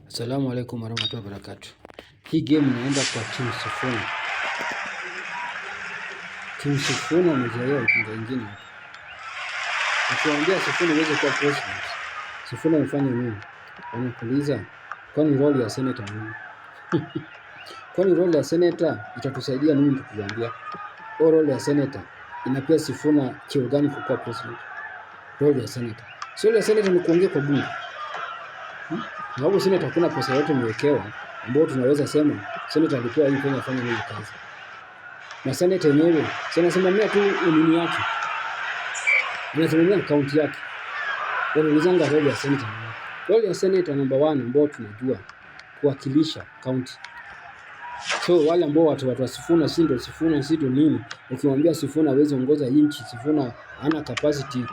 Assalamu alaikum warahmatullahi wabarakatuh. Hii game inaenda kwa Team Sifuna. Team Sifuna amezoea ujinga ingine hapa. Ukiwaambia Sifuna uweze kuwa president, Sifuna amefanya nini? Wanakuuliza kwani role ya senator nini? Kwani role ya senator itatusaidia nini tukiwaambia? Kwa role ya senator inapea Sifuna cheo gani kuwa president? Role ya senator. Role ya senator ni kuongea kwa bunge. Sababu senator hakuna pesa yote imewekewa ambayo tunaweza sema senator alipewa hii Kenya afanye nini kazi. Na senator yenyewe anasimamia tu nini yake. Anasimamia kaunti yake. Wanaulizanga role ya senator. Role ya senator number 1 ambao tunajua kuwakilisha kaunti. So wale ambao watu wa Sifuna si ndio nini? Ukimwambia Sifuna hawezi ongoza nchi, Sifuna hana capacity,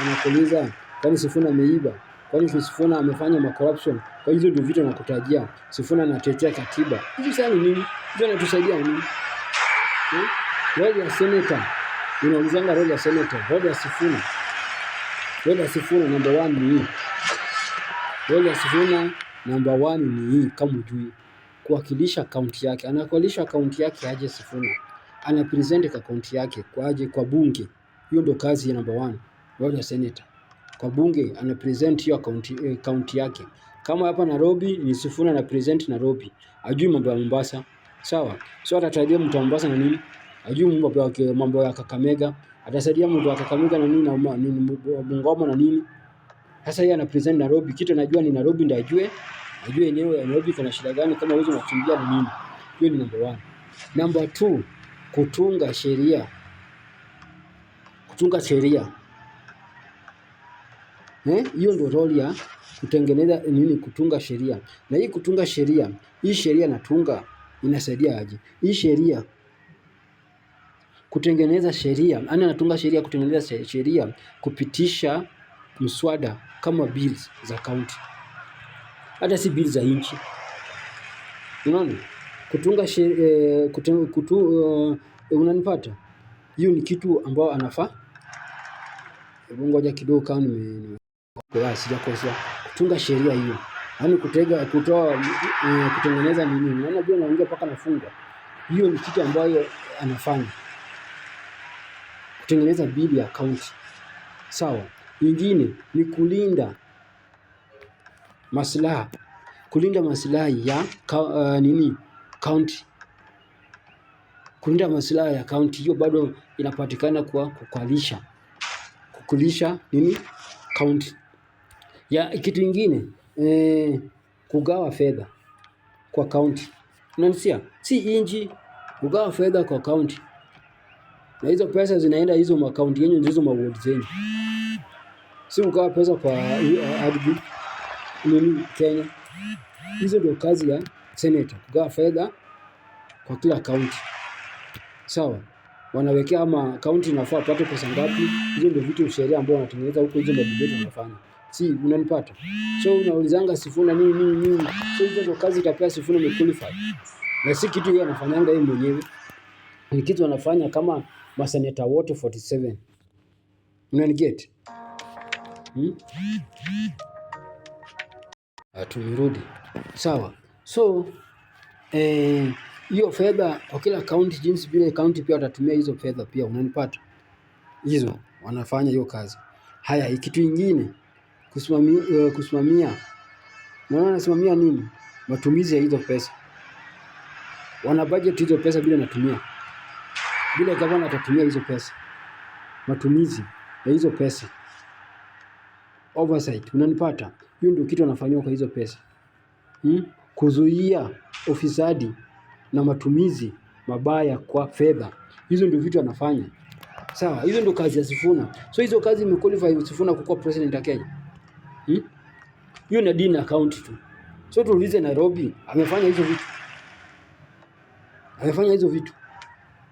anakuuliza kwani Sifuna ameiba? Kwani Sifuna amefanya ma corruption? Kwa hizo ndio vitu nakutajia. Sifuna anatetea katiba. Hizi sana nini? Hizo inatusaidia nini? Role ya senator. Unaulizanga role ya senator, role ya Sifuna. Role ya Sifuna number 1 ni hii. Role ya Sifuna number 1 ni hii kama ujui. Kuwakilisha kaunti yake. Anawakilisha kaunti yake aje Sifuna. Ana present kaunti yake kwa aje kwa bunge. Hiyo ndio kazi ya number 1. Role ya senator. Kwa bunge ana present hiyo kaunti yake. Kama hapa Nairobi ni Sifuna na present Nairobi. Ajui mambo ya Mombasa. Sawa? So atatajia mtu wa Mombasa na nini? Ajui mambo ya Kakamega. Atasaidia mtu wa Kakamega na nini na Bungoma na nini? Sasa yeye ana present Nairobi. Kitu anajua ni Nairobi ndio ajue enyewe ya Nairobi kuna shida gani kama wewe unakimbia na nini. Hiyo ni number 1. Number 2, kutunga sheria. Hiyo ndio role ya kutengeneza nini, kutunga sheria. Na hii kutunga sheria, hii sheria natunga inasaidia aje? Hii sheria kutengeneza sheria, anatunga sheria, kutengeneza sheria, kupitisha mswada kama bills za county. Hata si bills za nchi. Unaona? Kutunga sheria, unanipata? Hiyo ni kitu ambao anafaa. Ngoja kidogo kama sijakosea. Kutunga sheria hiyo. Yaani kutengeneza nini? Unaona bila naongea paka nafunga. Hiyo ni kitu ambayo anafanya. Kutengeneza bili ya county. Sawa. Nyingine ni kulinda maslahi ya county. Kulinda maslahi ya county hiyo bado inapatikana kwa kukulisha nini county. Ya kitu kingine kugawa fedha kwa county. Unanisikia? Si inji kugawa fedha kwa county. Na hizo pesa zinaenda hizo makaunti yenyu ndizo maward zenyu. Si kugawa pesa kwa ardhi nini Kenya. Hizo ndio kazi ya senator, kugawa fedha kwa kila county. Sawa? Wanawekea ama county inafaa pate pesa ngapi? Hizo ndio vitu sheria ambao wanatengeneza huko, hizo ndio debate wanafanya. Si unanipata? So unaulizanga Sifuna nini. So hizo ndio kazi itapea Sifuna qualified. Na si kitu yeye anafanyanga yeye mwenyewe. Ni kitu anafanya kama maseneta wote 47. Unaniget? Tumerudi. Sawa. So hiyo fedha kwa kila county, jinsi vile county pia watatumia hizo fedha pia, unanipata? Hizo wanafanya hiyo kazi. Haya, kitu kingine kusimamia. Naona nasimamia nini? Matumizi ya hizo pesa. Wana budget hizo pesa bila natumia. Bila gavana atatumia hizo pesa. Matumizi ya hizo pesa. Oversight, unanipata? Hiyo ndio kitu wanafanywa kwa hizo pesa. Kuzuia ufisadi na matumizi mabaya kwa fedha. Hizo ndio vitu wanafanya. Sawa, hizo ndio kazi ya Sifuna. So hizo kazi imequalify Sifuna kuwa president wa Kenya. Hiyo ni dini account tu. So tuulize Nairobi amefanya hizo vitu.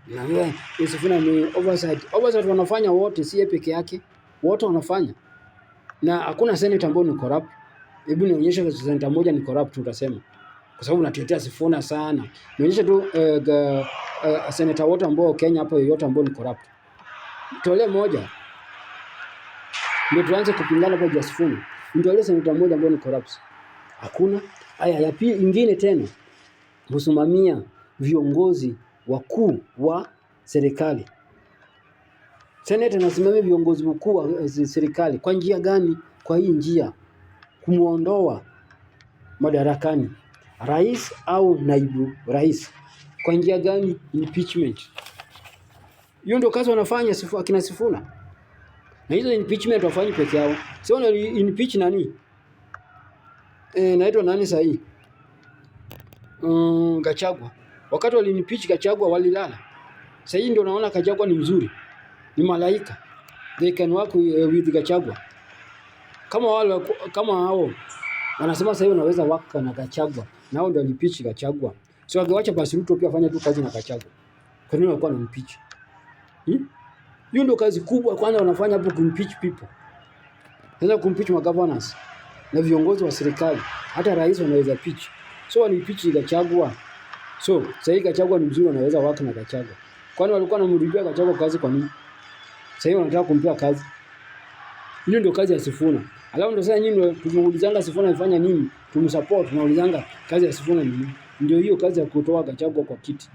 Na yeye Sifuna ni oversight. Oversight wanafanya wote, si yeye peke yake. Wote wanafanya. Na hakuna senator ambao ni corrupt. Hebu nionyeshe senator moja ni corrupt tutasema. Kwa sababu natetea Sifuna sana. Nionyeshe tu senator wote ambao Kenya hapo yote ambao ni corrupt. Tolee moja. Ndio tuanze kupingana kwa Sifuna. Ndio ile senator moja ambao ni corrupt. Hakuna. Haya, ya pili ingine tena, kusimamia viongozi wakuu wa serikali. Seneta anasimamia viongozi wakuu wa serikali. Kwa njia gani? Kwa hii njia, kumuondoa madarakani rais au naibu rais. Kwa njia gani? Impeachment. Hiyo ndio kazi wanafanya akina Sifuna. Na hizo impeachment wafanyi peke yao. Sio wana impeach nani? Naitwa nani sasa hii? Gachagua. Wakati wali impeach Gachagua walilala. Sasa hii ndio naona Gachagua ni mzuri. Ni malaika. They can work with Gachagua. Kama hao wanasema sasa hivi wanaweza work na Gachagua. Na hao ndio impeach Gachagua. So wangeacha basi Ruto pia afanye tu kazi na Gachagua. Kwa nini walikuwa na impeach? Hiyo ndio kazi kubwa kwanza wanafanya hapo, kumpeach people. Sasa kumpeach governors na viongozi wa serikali, hata rais wanaweza pitch. So walipeach Gachagua. So sasa hivi Gachagua ni mzuri, wanaweza waka na Gachagua. Kwani walikuwa wanamrudia Gachagua kazi kwa nini? Sasa hivi wanataka kumpea kazi. Hiyo ndio kazi ya Sifuna. Alafu ndio sasa nyinyi tumeulizanga Sifuna ifanya nini? Tumsupport, tunaulizanga kazi ya Sifuna ni nini? Ndio hiyo kazi ya kutoa Gachagua kwa kiti.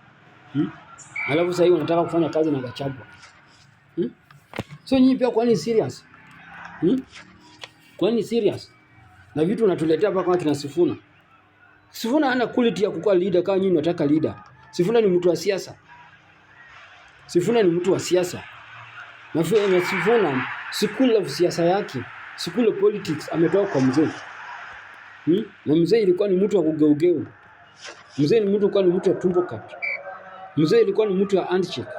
Alafu sasa hivi wanataka kufanya kazi na Gachagua. So nyinyi pia kwani serious? Kwani serious? Na vitu unatuletea hapa kama kina Sifuna. Sifuna hana quality ya kukuwa leader kama nyinyi mnataka leader. Sifuna ni mtu wa siasa. Sifuna ni mtu wa siasa. Na Sifuna sikula of siasa yake, sikula politics ametoka kwa mzee. Na mzee ilikuwa ni mtu wa kugeugeu. Mzee ni mtu kwa ni mtu wa tumbo kati. Mzee ilikuwa ni mtu wa handshake.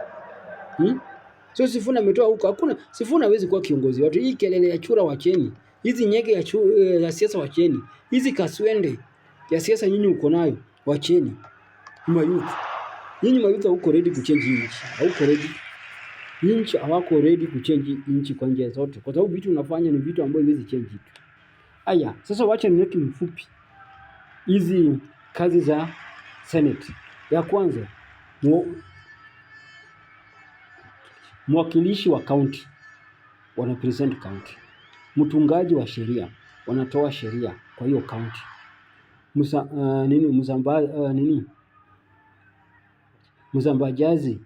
So Sifuna ametoa huko. Hakuna Sifuna hawezi kuwa kiongozi watu. Hii kelele ya chura wacheni. Hizi nyege ya siasa wacheni. Hizi kaswende ya siasa nyinyi uko nayo wacheni. Mayuth. Nyinyi mayuth huko ready kuchange nchi. Hauko ready. Nchi hawako ready kuchange nchi kwa njia zote. Kwa sababu vitu unafanya ni vitu ambavyo hizi change vitu. Aya, sasa wacha niweke mfupi. Hizi kazi za Senate. Ya kwanza, mwakilishi wa county wana present county. Mtungaji wa sheria wanatoa sheria kwa hiyo county. Msambazaji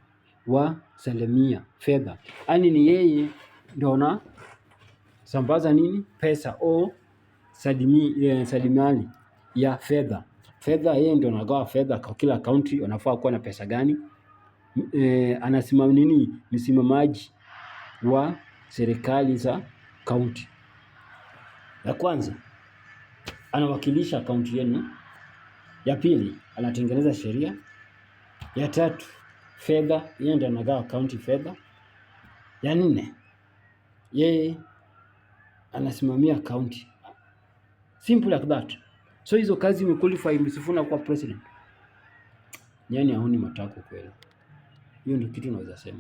wa salimia fedha. Yaani ni yeye ndio na sambaza pesa au salimali ya fedha. Fedha yeye ndio anagawa fedha kwa kila county, wanafaa kuwa na pesa gani. Anasimamia msimamaji wa serikali za county. Ya kwanza anawakilisha county yenu. Ya pili anatengeneza sheria. Ya tatu fedha, yeye ndio anagawa county fedha. Ya nne yeye anasimamia county. Simple like that. So hizo kazi imequalify Sifuna kuwa president. Yaani haoni matako kweli. Hiyo ndio kitu naweza sema.